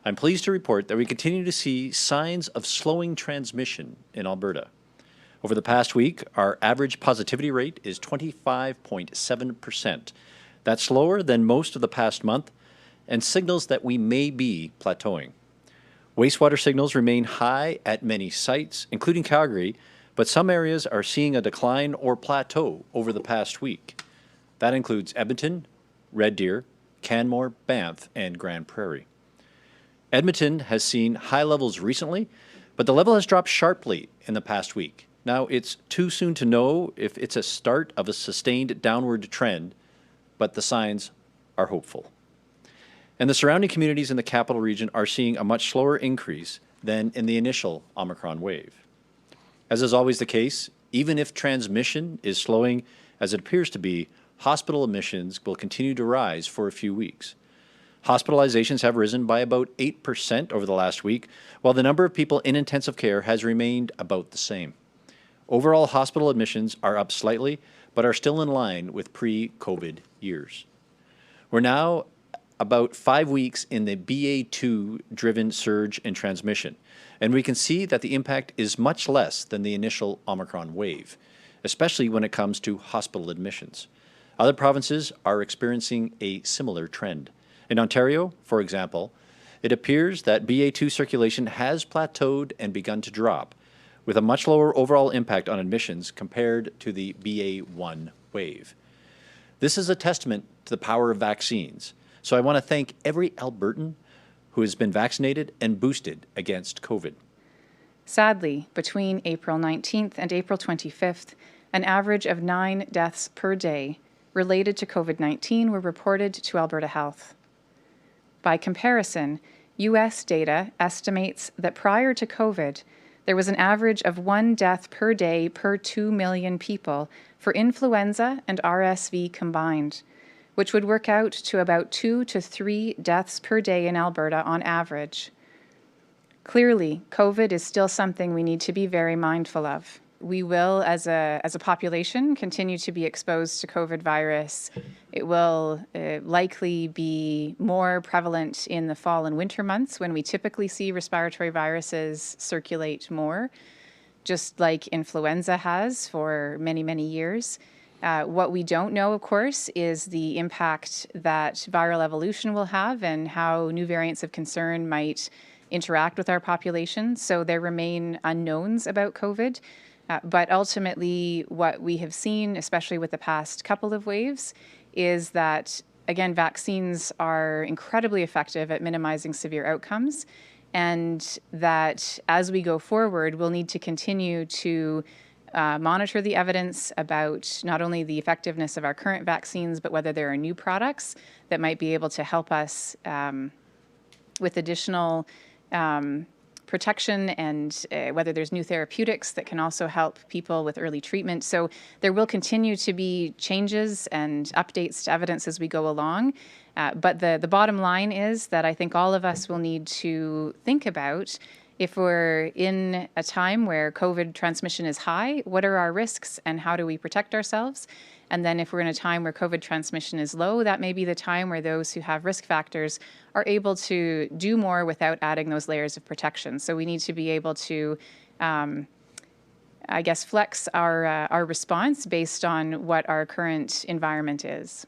I'm pleased to report that we continue to see signs of slowing transmission in Alberta. Over the past week, our average positivity rate is 25.7%. That's lower than most of the past month and signals that we may be plateauing. Wastewater signals remain high at many sites, including Calgary, but some areas are seeing a decline or plateau over the past week. That includes Edmonton, Red Deer, Canmore, Banff, and Grand Prairie. Edmonton has seen high levels recently, but the level has dropped sharply in the past week. Now, it's too soon to know if it's a start of a sustained downward trend, but the signs are hopeful. And the surrounding communities in the capital region are seeing a much slower increase than in the initial Omicron wave. As is always the case, even if transmission is slowing as it appears to be, hospital admissions will continue to rise for a few weeks. Hospitalizations have risen by about 8% over the last week, while the number of people in intensive care has remained about the same. Overall hospital admissions are up slightly, but are still in line with pre-COVID years. We're now about 5 weeks in the BA2-driven surge in transmission, and we can see that the impact is much less than the initial Omicron wave, especially when it comes to hospital admissions. Other provinces are experiencing a similar trend. In Ontario, for example, it appears that BA2 circulation has plateaued and begun to drop, with a much lower overall impact on admissions compared to the BA1 wave. This is a testament to the power of vaccines, so I want to thank every Albertan who has been vaccinated and boosted against COVID. Sadly, between April 19th and April 25th, an average of 9 deaths per day related to COVID-19 were reported to Alberta Health. By comparison, U.S. data estimates that prior to COVID, there was an average of 1 death per day per 2 million people for influenza and RSV combined, which would work out to about 2 to 3 deaths per day in Alberta on average. Clearly, COVID is still something we need to be very mindful of. We will, as a population, continue to be exposed to COVID virus. It will likely be more prevalent in the fall and winter months when we typically see respiratory viruses circulate more, just like influenza has for many, many years. What we don't know, of course, is the impact that viral evolution will have and how new variants of concern might interact with our population. So there remain unknowns about COVID. But ultimately, what we have seen, especially with the past couple of waves, is that, again, vaccines are incredibly effective at minimizing severe outcomes, and that as we go forward, we'll need to continue to monitor the evidence about not only the effectiveness of our current vaccines, but whether there are new products that might be able to help us with additional protection, and whether there's new therapeutics that can also help people with early treatment. So there will continue to be changes and updates to evidence as we go along. But the bottom line is that I think all of us will need to think about, if we're in a time where COVID transmission is high, what are our risks and how do we protect ourselves? And then if we're in a time where COVID transmission is low, that may be the time where those who have risk factors are able to do more without adding those layers of protection. So we need to be able to, flex our response based on what our current environment is.